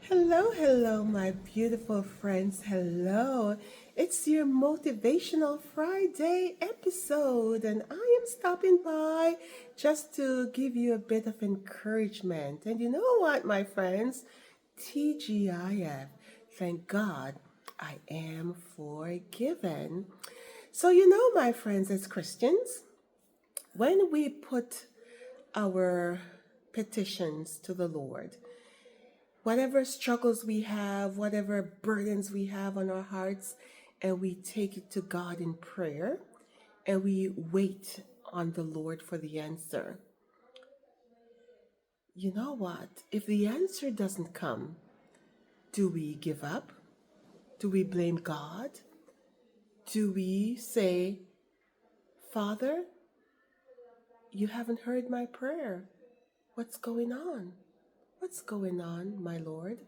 Hello, hello, my beautiful friends. Hello. It's your Motivational Friday episode, and I am stopping by just to give you a bit of encouragement. And you know what, my friends? TGIF. Thank God I am forgiven. So, my friends, as Christians, when we put our petitions to the Lord, whatever struggles we have, whatever burdens we have on our hearts, and we take it to God in prayer and we wait on the Lord for the answer. You know what? If the answer doesn't come, do we give up? Do we blame God? Do we say, Father, you haven't heard my prayer? What's going on? What's going on, my Lord?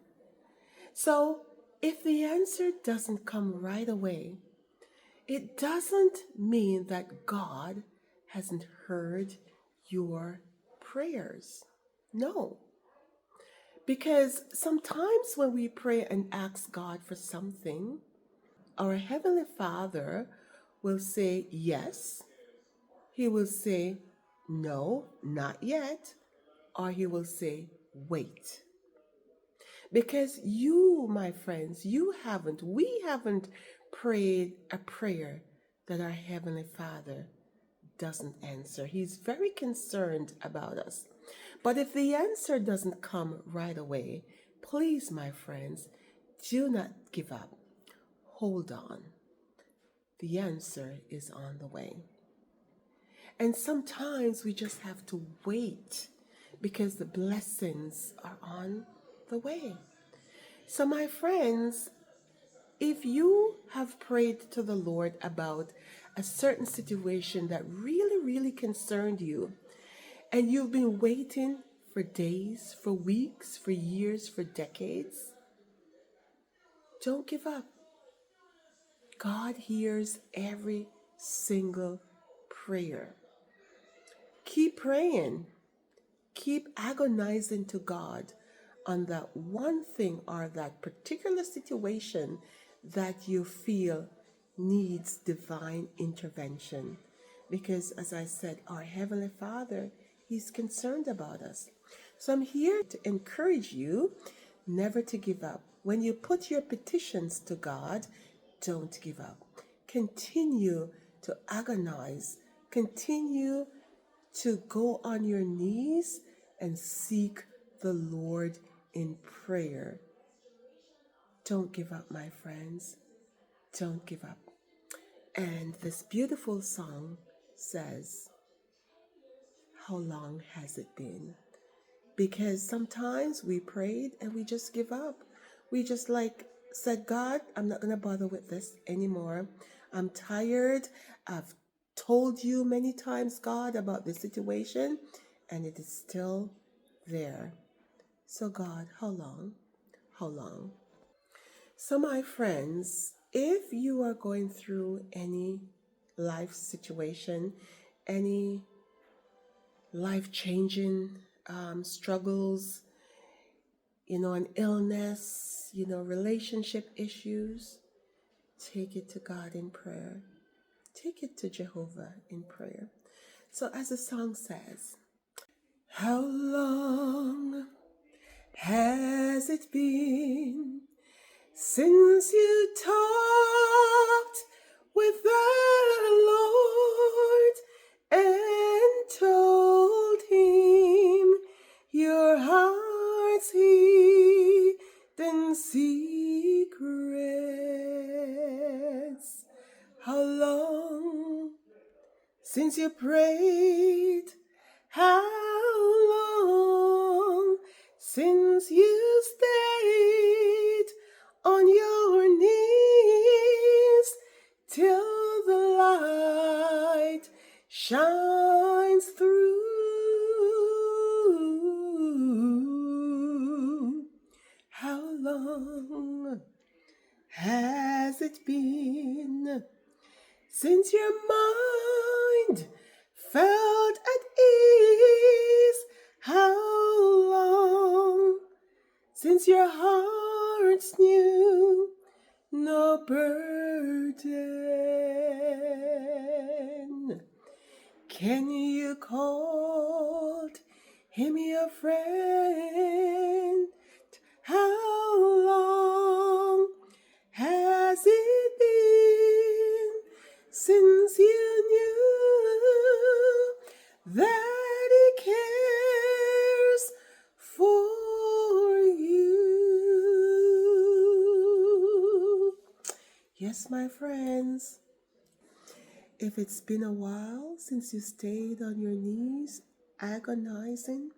So, if the answer doesn't come right away, it doesn't mean that God hasn't heard your prayers. No. Because sometimes when we pray and ask God for something, our Heavenly Father will say yes, He will say no, not yet, or He will say wait. Because you, my friends, we haven't prayed a prayer that our Heavenly Father doesn't answer. He's very concerned about us. But if the answer doesn't come right away, please, my friends, do not give up. Hold on. The answer is on the way. And sometimes we just have to wait because the blessings are on the way. So, my friends, if you have prayed to the Lord about a certain situation that really, really concerned you, and you've been waiting for days, for weeks, for years, for decades, don't give up. God hears every single prayer. Keep praying. Keep agonizing to God on that one thing or that particular situation that you feel needs divine intervention. Because, as I said, our Heavenly Father, He's concerned about us. So I'm here to encourage you never to give up. When you put your petitions to God, don't give up. Continue to agonize. Continue to go on your knees and seek the Lord in prayer. Don't give up, my friends. Don't give up. And this beautiful song says, how long has it been? Because sometimes we prayed and we just give up. We just said, God, I'm not going to bother with this anymore. I'm tired. I've told you many times, God, about this situation, and it is still there. So, God, how long? How long? So, my friends, if you are going through any life situation, any life changing struggles, an illness, relationship issues, take it to God in prayer. Take it to Jehovah in prayer. So, as the song says, how long has it been since you talked with the Lord and told Him your heart's hidden secrets? How long since you prayed? How long since you stayed on your knees till the light shines through? How long has it been since your mind felt at ease? How long since your heart's new, no burden. Can you call him your friend? How long has it been since you knew that he cares for you? Yes, my friends, if it's been a while since you stayed on your knees agonizing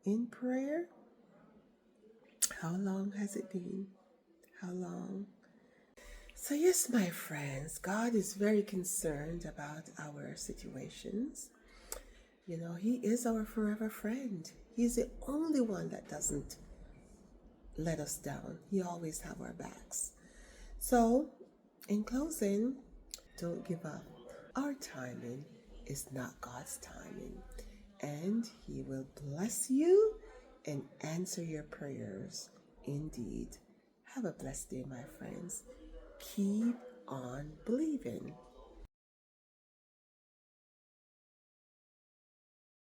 in prayer, how long has it been? How long? So, yes, my friends, God is very concerned about our situations. You know, He is our forever friend. He's the only one that doesn't let us down. He always have our backs. So, in closing, don't give up. Our timing is not God's timing, and He will bless you and answer your prayers indeed. Have a blessed day, my friends. Keep on believing.